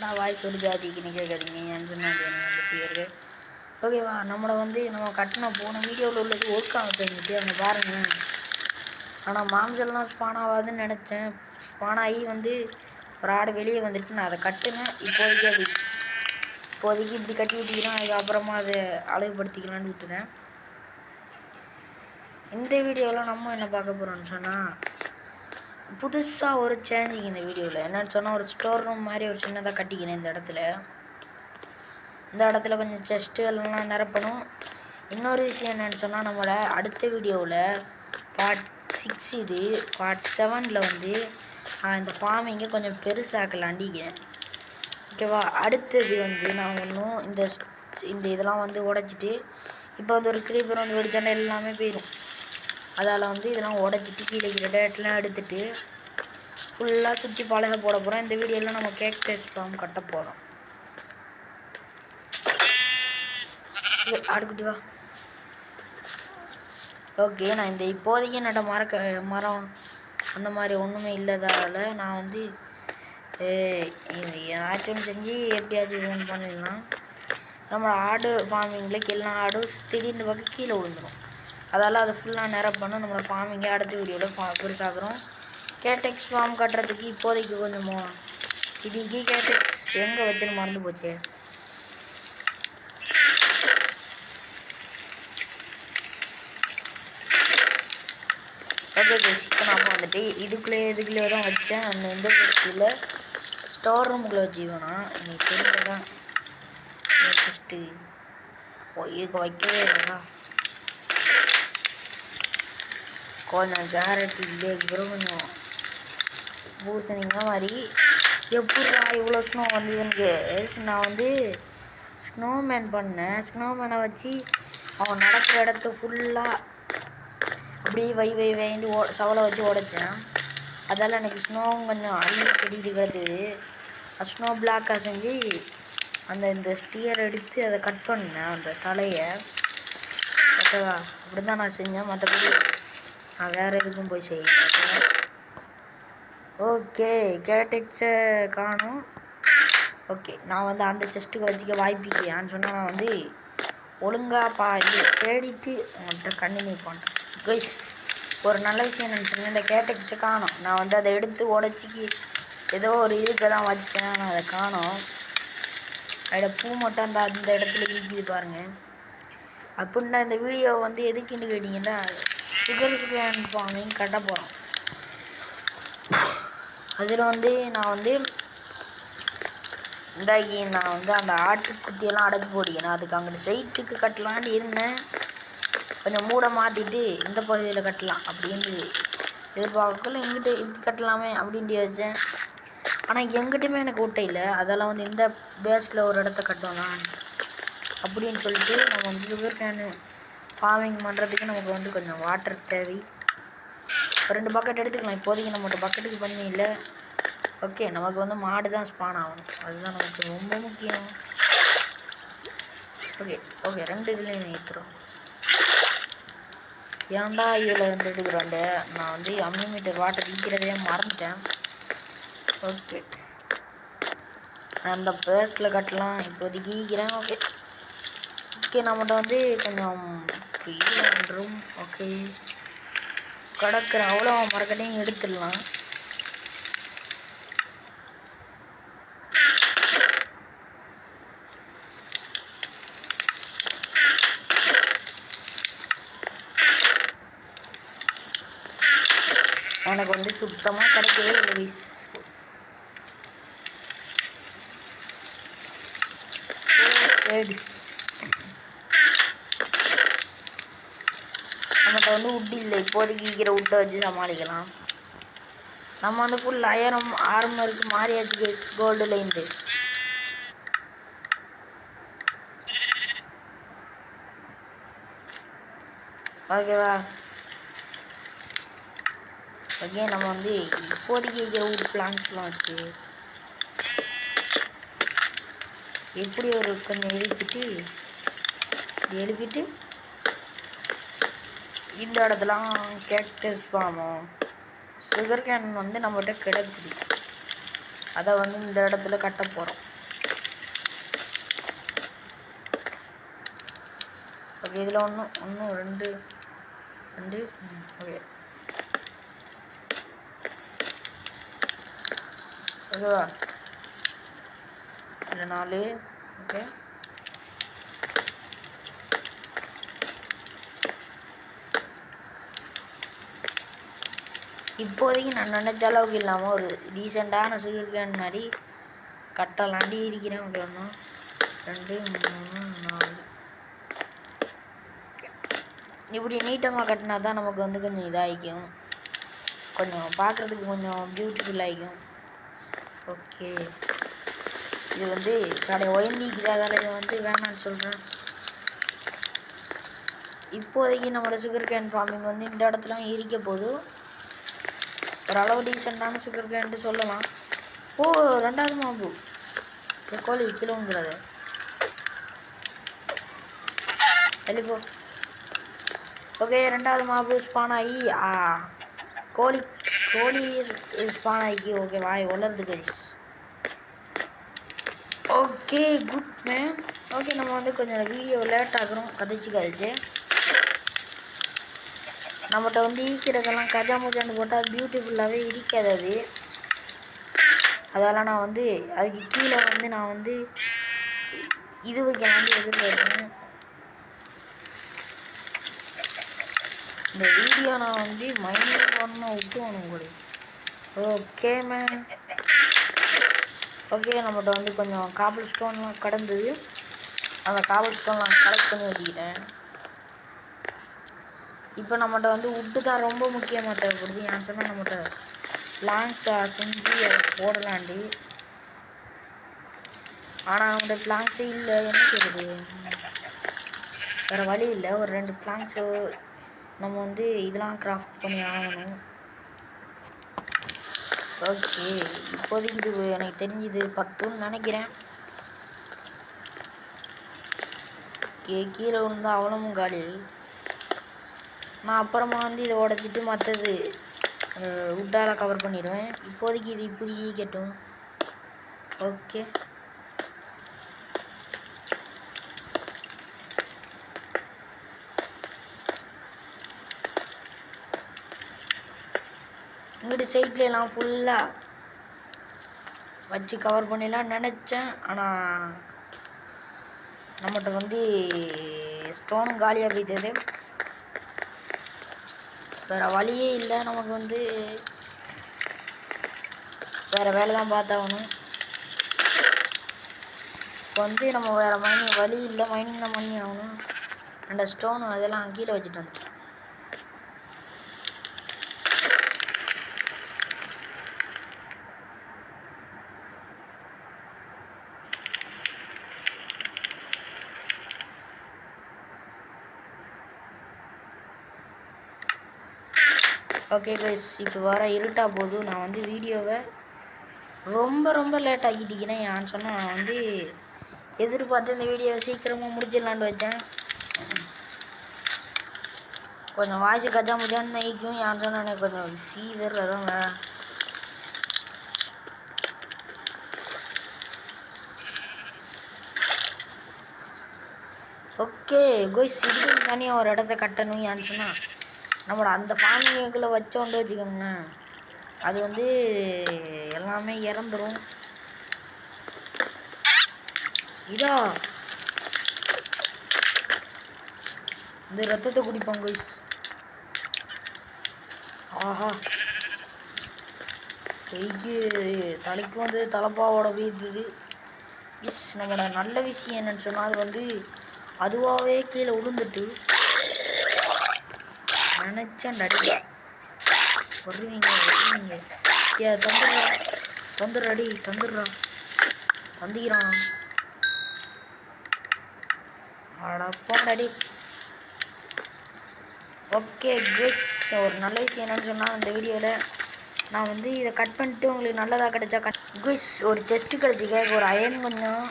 என்னடா வாய்ஸ் ஒரு ஜாதிக்குன்னு கேட்காதீங்க, ஏன்னு சொன்னால் எனக்கு வந்து பேர். ஓகேவா, நம்மளை வந்து நம்ம கட்டின போன வீடியோவில் உள்ளது ஒர்க் ஆகுதுன்னுட்டு அங்கே பாருங்கள். ஆனால் மாம்செல்லாம் ஸ்பான் ஆகாதுன்னு நினச்சேன். ஸ்பான் ஆகி வந்து ஒரு ஆடு வெளியே வந்துட்டு நான் அதை கட்டுனேன். இப்போதைக்கு இப்படி கட்டி விட்டிக்கலாம், அதுக்கப்புறமா அதை அழகுபடுத்திக்கலான்னு விட்டுட்டேன். இந்த வீடியோவில் நம்ம என்ன பார்க்க போகிறோம்னு சொன்னால், புதுசாக ஒரு சேஞ்சிங் இந்த வீடியோவில் என்னென்னு சொன்னால், ஒரு ஸ்டோர் ரூம் மாதிரி ஒரு சின்னதாக கட்டிக்கிறேன். இந்த இடத்துல கொஞ்சம் செஸ்ட்டுகள்லாம் நிரப்பணும். இன்னொரு விஷயம் என்னென்னு சொன்னால், நம்மளோட அடுத்த வீடியோவில் பார்ட் 6 இது பார்ட் 7ல் வந்து இந்த ஃபார்மிங்கை கொஞ்சம் பெருசாக்கலாண்டிக்கிறேன். ஓகேவா, அடுத்தது வந்து நான் ஒன்றும் இந்த இதெல்லாம் வந்து உடைச்சிட்டு, இப்போ வந்து ஒரு கிரீப்பர் வந்து வெடிச்சாண்டா எல்லாமே போயிடும். அதால் வந்து இதெல்லாம் உடைச்சிட்டு கீழே டேட்லாம் எடுத்துகிட்டு ஃபுல்லாக சுற்றி பழக போட போகிறோம். இந்த வீடியோவில் நம்ம கேக்டஸ் ஃபார்ம் கட்ட போகிறோம். ஆடுக்குட்டி வா. ஓகே, நான் இந்த இப்போதைக்கு நட்ட மரம் அந்த மாதிரி ஒன்றுமே இல்லாதால நான் வந்து ஏதாச்சும் செஞ்சு எப்படியாச்சும் ஒன்று பண்ணிடலாம். நம்ம ஆடு ஃபார்மிங்கில் எல்லா ஆடும் திடீர்னு பக்கம் கீழே விழுந்துடும். அதால் அதை ஃபுல்லாக நிரப்பணும். நம்மளோட ஃபார்மிங்கை அடுத்த வீடியோவில் பெருசாகிறோம். கேட்டெக்ஸ் ஃபார்ம் கட்டுறதுக்கு இப்போதைக்கு கொஞ்சம் இதுக்கு கேட்டெக்ஸ் எங்கே வச்சுன்னு மறந்து போச்சு. ஓகே சிக்கன் அப்போ வந்துட்டு இதுக்குள்ளே தான் வச்சேன். அந்த இந்த ஃபஸ்ட்டில் ஸ்டோர் ரூமுக்குள்ளே வச்சுக்கோனா எனக்கு தெரிஞ்சதான் ஃபஸ்ட்டு இதுக்கு வைக்கவே இல்லைனா கொஞ்சம் கேரட் இல்லை, அப்புறம் கொஞ்சம் பூசணிங்க மாதிரி. எப்படா இவ்வளோ ஸ்னோ வந்து எனக்கு நான் வந்து ஸ்னோமேன் பண்ணேன். ஸ்னோமேனை வச்சு அவன் நடக்கிற இடத்த ஃபுல்லாக அப்படியே வைண்டு சவலை வச்சு உடைச்சேன். அதால் எனக்கு ஸ்னோ கொஞ்சம் அள்ளி கட்டிட்டு கிடக்குது. ஸ்னோ பிளாக்காக செஞ்சு இந்த ஸ்டியர் எடுத்து அதை கட் பண்ணேன், அந்த தலையை. ஓகேவா, அப்படி தான் நான் செஞ்சேன். மற்றபடி நான் வேறு எதுக்கும் போய் செய்ய. ஓகே, கேட்டெக்ஸை காணும். ஓகே, நான் வந்து அந்த செஸ்ட்டுக்கு வச்சுக்க வாய்ப்பிக்கேன்னு சொன்னால் நான் வந்து ஒழுங்காக இது தேடிட்டு உங்கள்கிட்ட கண்டினியூ பண்ணுறேன். கைஸ், ஒரு நல்ல விஷயம் நினச்சிங்க, இந்த கேட்டெக்ஸை காணும். நான் வந்து அதை எடுத்து உடச்சிக்கு ஏதோ ஒரு இருக்க தான் வச்சேன். நான் அதை காணும். அதோட பூ மட்டும் அந்த இடத்துல இருக்குது பாருங்கள். அப்படின்னா இந்த வீடியோ வந்து எதுக்குன்னு கேட்டிங்கன்னா, சுகர் ஃபார்மிங் கட்ட போகிறோம். அதில் வந்து நான் வந்து அந்த ஆட்டுக்குட்டியெல்லாம் அடக்கி போடிக்கணும். அதுக்கு அங்கே சைட்டுக்கு கட்டலான்னு இருந்தேன். கொஞ்சம் மூட மாற்றிட்டு இந்த பகுதியில் கட்டலாம் அப்படின்னு எதிர்பார்க்கல. எங்கிட்ட இப்படி கட்டலாமே அப்படின்ட்டு யோசித்தேன். ஆனால் எங்கிட்டையுமே எனக்கு ஊட்ட இல்லை. அதெல்லாம் வந்து இந்த பேஸில் ஒரு இடத்த கட்டலாம் அப்படின்னு சொல்லிட்டு நம்ம வந்து சுகர் கேனு ஃபார்மிங் பண்ணுறதுக்கு நமக்கு வந்து கொஞ்சம் வாட்டர் தேவை. 2 பக்கெட் எடுத்துக்கலாம். இப்போதைக்கு நம்மகிட்ட பக்கெட்டுக்கு பண்ணி இல்லை. ஓகே, நமக்கு வந்து மாடு தான் ஸ்பான் ஆகணும். அதுதான் நமக்கு ரொம்ப முக்கியம். ஓகே 2 இதுலேயும் ஏற்றுறோம். ஏன்டா இதில் 2 எடுக்கிறாண்டு, நான் வந்து அம்மிமீட்டர் வாட்டர் விற்கிறதே மறந்துட்டேன். ஓகே, அந்த பேஸ்ட்டில் கட்டலாம் இப்போதைக்கு ஈக்கிறேன். ஓகே நம்மகிட்ட வந்து கொஞ்சம் ரூம். ஓகே, கிடக்கிற அவ்வளோ மரக்கட்டையும் எடுத்துடலாம். எனக்கு வந்து சுத்தமாக கிடைக்கவே இல்லை. நம்மகிட்ட வந்து உட் இல்லை. இப்போதைக்கு ஈக்கிற உட்டை வச்சு சமாளிக்கலாம். நம்ம வந்து ஃபுல் ஆர்மருக்கு மாறியாச்சு கோல்டில் இருந்து. ஓகேவா, ஓகே நம்ம வந்து இப்போதைக்கு ஈக்கிற உட் பிளான்ஸ்லாம் வச்சு எப்படி ஒரு கொஞ்சம் எழுப்பிட்டு இந்த இடத்துலாம் கேக்டஸ் ஃபார்மும் சுகர் கேன் வந்து நம்மகிட்ட கிடக்குது. அதை வந்து இந்த இடத்துல கட்ட போகிறோம். ஓகே, இதில் ஒன்று ரெண்டு ஓகே ஓகேவா, இல்லை 4. ஓகே, இப்போதைக்கு நான் நினச்ச அளவுக்கு இல்லாமல் ஒரு டீசெண்டான சுகர் கேன் மாதிரி கட்டலாண்டி இருக்கிறேன். ஓகே, 1 2 3 4. இப்படி நீட்டமாக கட்டினா தான் நமக்கு வந்து கொஞ்சம் இதாகிக்கும், கொஞ்சம் பார்க்குறதுக்கு கொஞ்சம் பியூட்டிஃபுல்லாகிக்கும். ஓகே, இது வந்து கடை ஒயந்திக்குது, அதால் இதை வந்து வேணான்னு சொல்கிறேன். இப்போதைக்கு நம்மளோட சுகர் கேன் ஃபார்மிங் வந்து இந்த இடத்துல இருக்க போது ஓரளவு டீசெண்டான சுகர் கேன்ட்டு சொல்லலாம். ஓ, 2வது மாம்பு கோழி கிலோங்கிறது தெளிப்போ. ஓகே, 2வது மாம்பு ஸ்பான் ஆகி கோழி ஸ்பான் ஆகி. ஓகே, வாய் வளருது guys. Okay, good man. Okay, நம்ம வந்து கொஞ்சம் வீடியோ லேட் ஆகிறோம் கதைச்சு நம்மகிட்ட வந்து ஈக்கிறதெல்லாம் கஜா முஜான்னு போட்டால் பியூட்டிஃபுல்லாகவே இருக்காது அது. அதெல்லாம் நான் வந்து அதுக்கு கீழே வந்து நான் வந்து இது வைக்கலான்னு எதிர்பார்த்தேன். இந்த வீடியோ நான் வந்து மைண்ட் பண்ண விட்டுவானும் கூட. Okay man. ஓகே, நம்மகிட்ட வந்து கொஞ்சம் காபிள் ஸ்டோன்லாம் கடந்தது. அந்த காபிள் ஸ்டோன்லாம் கலெக்ட் பண்ணி வச்சுக்கிட்டேன். இப்போ நம்மகிட்ட வந்து உட்டு தான் ரொம்ப முக்கியமாக தேவைப்படுது. ஏன்னு சொன்னால் நம்மகிட்ட பிளாங்க்ஸாக செஞ்சு அதை போடலாண்டி. ஆனால் நம்மகிட்ட பிளாங்க்ஸே இல்லை, என்ன செய்யுது, வேறு வழி இல்லை. ஒரு 2 பிளாங்க்ஸு நம்ம வந்து இதெல்லாம் கிராஃப்ட் பண்ணி ஆகணும். ஓகே, இப்போதைக்கு இது எனக்கு தெரிஞ்சுது 10ன்னு நினைக்கிறேன். கீழே விழுந்தா அவ்வளவும் காலி. நான் அப்புறமா வந்து இதை உடச்சிட்டு மற்றது உட்டால் கவர் பண்ணிடுவேன். இப்போதைக்கு இது இப்படி கேட்டும். ஓகே, இங்கிட்டு சைட்லாம் ஃபுல்லாக வச்சு கவர் பண்ணிடலாம் நினச்சேன். ஆனால் நம்மகிட்ட வந்து ஸ்டோனும் காலியாக போய்த்தது. வேறு வழியே இல்லை, நமக்கு வந்து வேறு வேலை தான் பார்த்தாகணும். இப்போ வந்து நம்ம வேறு வழி இல்லை, மைனிங் தான் பண்ணி ஆகணும். 2 ஸ்டோனு அதெல்லாம் கீழே வச்சுட்டு வந்துட்டேன். ஓகே கைஸ், இப்போ வர இருட்டாக போது நான் வந்து வீடியோவை ரொம்ப லேட் ஆக்கிட்டிக்கிறேன். ஏன்னு சொன்னால் நான் வந்து எதிர்பார்த்து இந்த வீடியோவை சீக்கிரமாக முடிச்சிடலான்னு வச்சேன். கொஞ்சம் வாய்ஸ் கஜா முஜான்னு நைக்கும். ஏன்னு சொன்னால் எனக்கு கொஞ்சம் ஃபீவர் அதான். ஓகே கைஸ், இதுக்கு தனியாக ஒரு இடத்த கட்டணும். ஏன்னு சொன்னால் நம்மளோட அந்த ஃபார்மிங்குள்ளே வச்சோண்டு வச்சுக்கோங்களேன், அது வந்து எல்லாமே இறந்துடும். இதா இந்த ரத்தத்தை குடிப்போம் கைஸ். ஆஹா, கைக்கு தலைக்கு வந்து தலைப்பாவோட வீழ்த்துது. நம்மளோட நல்ல விஷயம் என்னன்னு சொன்னால் அது வந்து அதுவாகவே கீழே விழுந்துட்டு நினச்சேன் அடி வருவீங்க. ஏ தந்துடுறா அடி தந்துக்கிறான் அடப்பாடி. ஓகே கைஸ், ஒரு நல்ல விஷயம் என்னன்னு சொன்னால் இந்த வீடியோவில் நான் வந்து இதை கட் பண்ணிட்டு உங்களுக்கு நல்லதாக கிடைச்சா கைஸ் ஒரு செஸ்ட்டு கிடச்சிக்க, ஒரு அயன் கொஞ்சம்,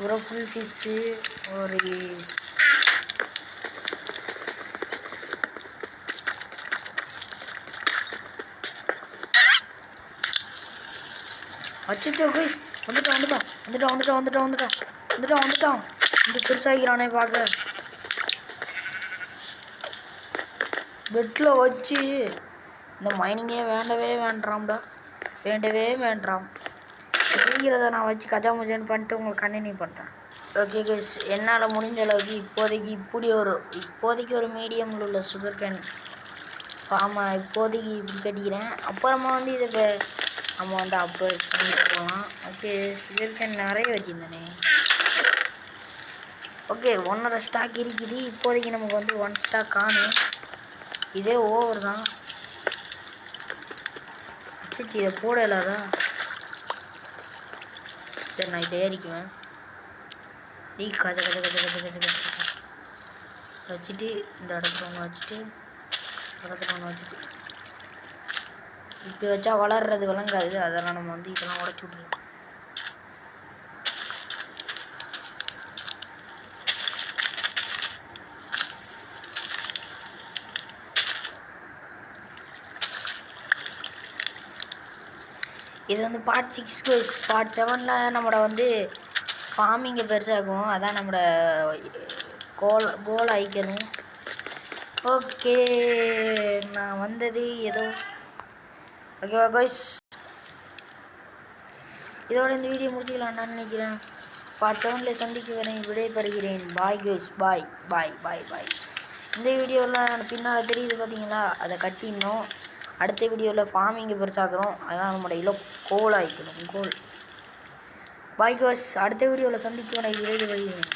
ஒரு ஃபுல் ஃபிஷ்ஷு, ஒரு அச்சோ கைஸ் வந்துட்டான் இந்த பெருசாகிறானே பார்க்க. பெட்டில் வச்சு இந்த மைனிங்கே வேண்டவே வேண்டாம். அப்படிங்கிறத நான் வச்சு கஜாமுஜான்னு பண்ணிட்டு உங்களுக்கு கண்டினியூ பண்ணுறேன். ஓகே கைஸ், என்னால் முடிஞ்ச அளவுக்கு இப்போதைக்கு ஒரு மீடியமில் உள்ள சுகர் கேன் ஃபார்மை இப்போதைக்கு இப்படி கட்டிக்கிறேன். அப்புறமா வந்து இதை நம்ம வந்து அப்டேட் பண்ணிட்டு போகலாம். ஓகே, சுகர் கேன் நிறைய வச்சுருந்தேனே. ஓகே, 1.5 ஸ்டாக் இருக்குது. இப்போதைக்கு நமக்கு வந்து 1 ஸ்டாக் காணும். இதே ஓவர் தான். அச்சிச்சு, இதை போட இல்லாதா? சரி, நான் இதை ஏறிக்குவேன். கஜ வச்சுட்டு இந்த இடத்துல ஒன்று வச்சுட்டு பக்கத்தில் ஒன்று வச்சுட்டு இப்படி வச்சா வளர்றது விளங்காது. அதெல்லாம் நம்ம வந்து இதெல்லாம் உடச்சி விட்ருவோம். இது வந்து பார்ட் 6. பார்ட் 7ல் நம்மளோட வந்து ஃபார்மிங்கை பெருசாகும். அதான் நம்மளோட கோல் ஆயிக்கணும். ஓகே, நான் வந்தது ஏதோ ஓகேவா கைஸ்? இதோட இந்த வீடியோ முடிச்சுக்கலாம் நான் நினைக்கிறேன். பார்ட் 7ல் சந்திக்கு வரை விடைபெறுகிறேன். பாய் கைஸ், பாய். இந்த வீடியோவில் பின்னால் தெரியுது பார்த்தீங்களா, அதை கட்டிடணும். அடுத்த வீடியோவில் ஃபார்மிங்கை பெருசாக்குறோம். அதான் நம்மளோட கோல் ஆயிக்கணும். பாய் கைஸ், அடுத்த வீடியோவில் சந்திக்கு வரை விடைபெறுகிறேன்.